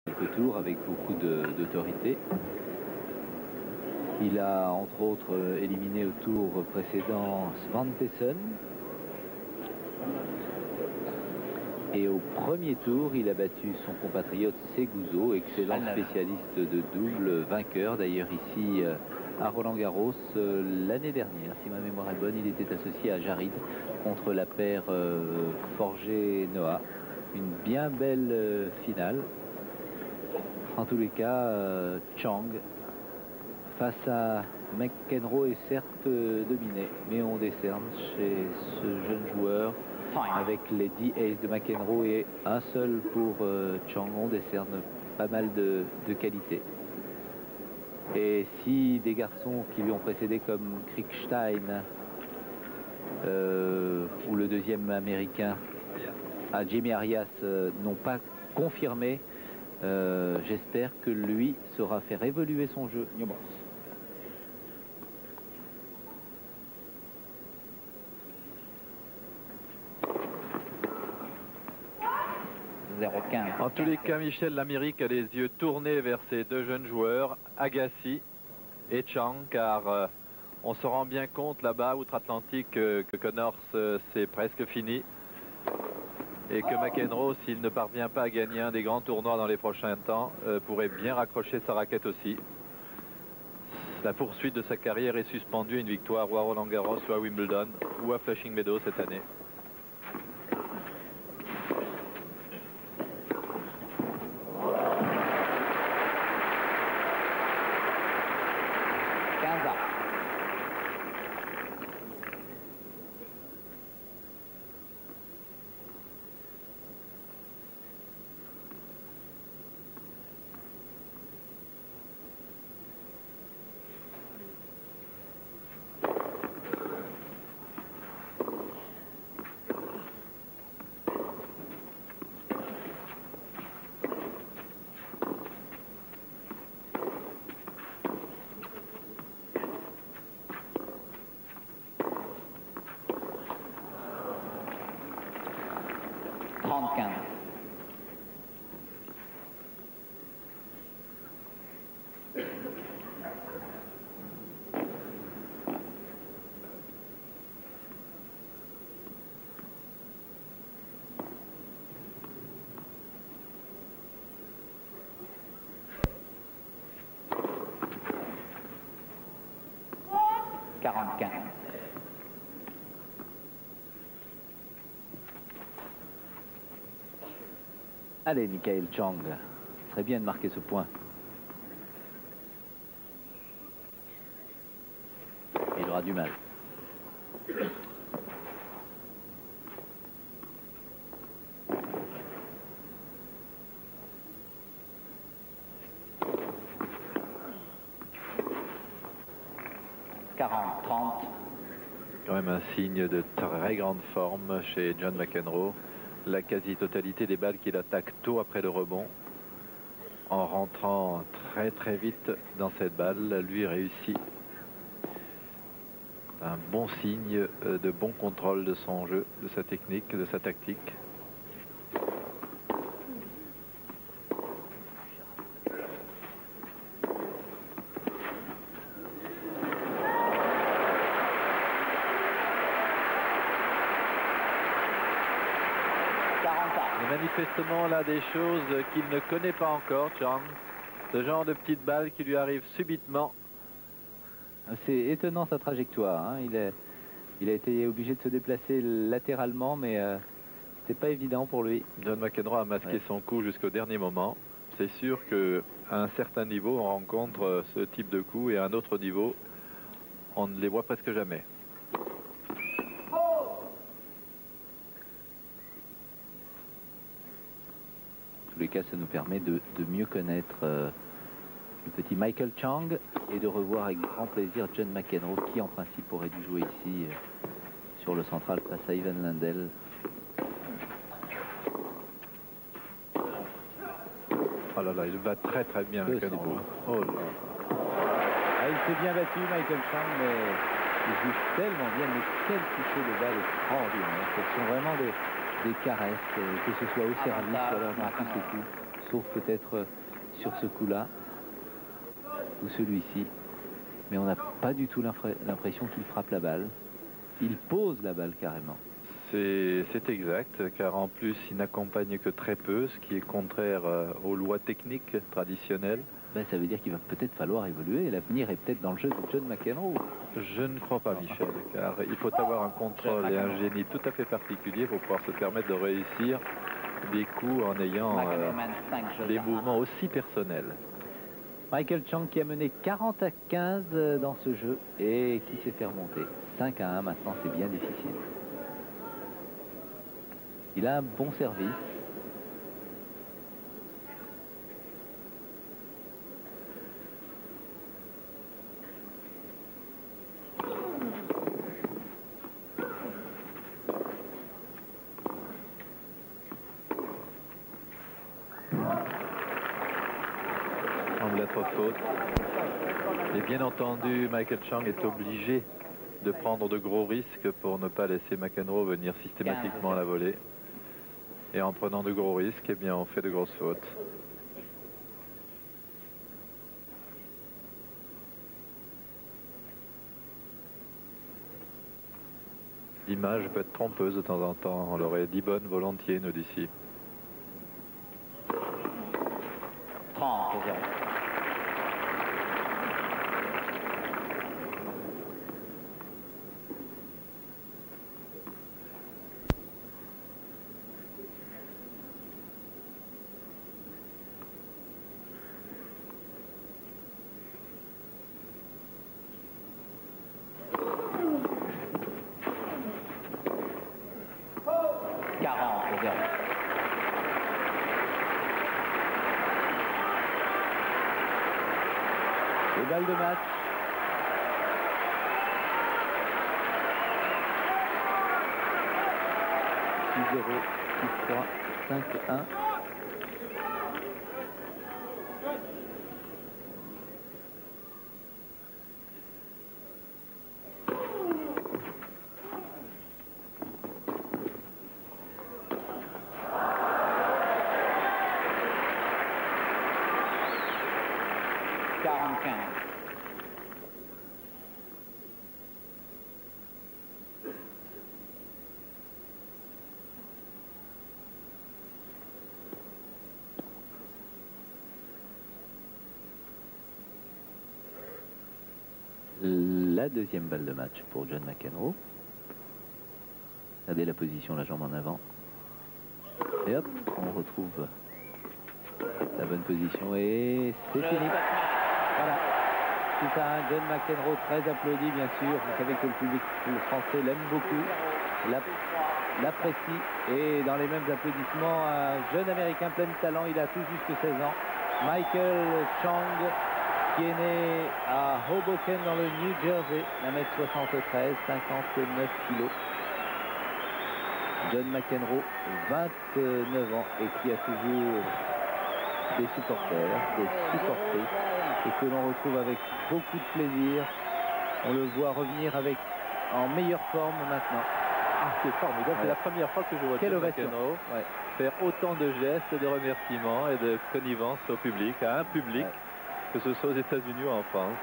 quelques tours avec beaucoup d'autorité. Il a entre autres éliminé au tour précédent Svantesson. Et au premier tour, il a battu son compatriote Seguso, excellent spécialiste de double, vainqueur d'ailleurs ici à Roland-Garros l'année dernière. Si ma mémoire est bonne, il était associé à Jarid contre la paire Forger-Noah. Une bien belle finale. En tous les cas, Chang face à McEnroe est certes dominé, mais on décerne chez ce jeune joueur avec les 10 aces de McEnroe et un seul pour Chang, on décerne pas mal de qualité. Et si des garçons qui lui ont précédé comme Kriegstein ou le deuxième américain à Jimmy Arias n'ont pas confirmé, j'espère que lui saura faire évoluer son jeu. 0,15. En tous les cas, Michel, l'Amérique a les yeux tournés vers ces deux jeunes joueurs, Agassi et Chang, car on se rend bien compte là-bas, outre-Atlantique, que Connors c'est presque fini. Et que McEnroe, s'il ne parvient pas à gagner un des grands tournois dans les prochains temps, pourrait bien raccrocher sa raquette aussi. La poursuite de sa carrière est suspendue à une victoire ou à Roland-Garros, ou à Wimbledon, ou à Flushing Meadows cette année. Allez, Michael Chang, très bien de marquer ce point. Il aura du mal. Quand même un signe de très grande forme chez John McEnroe. La quasi-totalité des balles qu'il attaque tôt après le rebond, en rentrant très vite dans cette balle, lui réussit. Un bon signe de bon contrôle de son jeu, de sa technique, de sa tactique. Manifestement là des choses qu'il ne connaît pas encore, Chang. Ce genre de petite balle qui lui arrive subitement. C'est étonnant sa trajectoire, hein. Il a été obligé de se déplacer latéralement, mais c'était pas évident pour lui. John McEnroe a masqué son coup jusqu'au dernier moment. C'est sûr qu'à un certain niveau, on rencontre ce type de coup, et à un autre niveau, on ne les voit presque jamais. En tous les cas, ça nous permet de mieux connaître le petit Michael Chang et de revoir avec grand plaisir John McEnroe, qui en principe aurait dû jouer ici sur le central face à Ivan Lendl. Oh là là, il va très bien McEnroe. Oh là. Ah, il s'est bien battu Michael Chang, mais il joue tellement bien, mais quel toucher de balle extraordinaire. Ce sont vraiment des caresses, que ce soit au service ou alors dans tous ses coups. sauf peut-être sur ce coup-là, ou celui-ci. Mais on n'a pas du tout l'impression qu'il frappe la balle. Il pose la balle carrément. C'est exact, car en plus il n'accompagne que très peu, ce qui est contraire aux lois techniques traditionnelles. Ben, ça veut dire qu'il va peut-être falloir évoluer. L'avenir est peut-être dans le jeu de John McEnroe. Je ne crois pas, Michel, car il faut avoir un contrôle et un génie tout à fait particulier pour pouvoir se permettre de réussir des coups en ayant des mouvements aussi personnels. Michael Chang qui a mené 40-15 dans ce jeu et qui s'est fait remonter. 5-1 maintenant, c'est bien difficile. Il a un bon service. Semble être faute. Et bien entendu, Michael Chang est obligé de prendre de gros risques pour ne pas laisser McEnroe venir systématiquement à la volée. Et en prenant de gros risques, eh bien, on fait de grosses fautes. L'image peut être trompeuse de temps en temps. On l'aurait dit bonne volontiers, nous d'ici. 30-0. Les balles de match. « 6-0, 6-3, 5-1. » La deuxième balle de match pour John McEnroe. Regardez la position, la jambe en avant. Et hop, on retrouve la bonne position et c'est fini. Voilà. C'est un John McEnroe très applaudi, bien sûr. Vous savez que le public français l'aime beaucoup, l'apprécie. Et dans les mêmes applaudissements, un jeune américain plein de talent, il a tout juste 16 ans. Michael Chang, qui est né à Hoboken dans le New Jersey, 1m73, 59 kilos. John McEnroe, 29 ans, et qui a toujours des supporters, des supportrices, et que l'on retrouve avec beaucoup de plaisir. On le voit revenir en meilleure forme maintenant. Ah, c'est formidable, c'est la première fois que je vois John McEnroe faire autant de gestes de remerciements et de connivence au public, à un public, que ce soit aux États-Unis ou en France.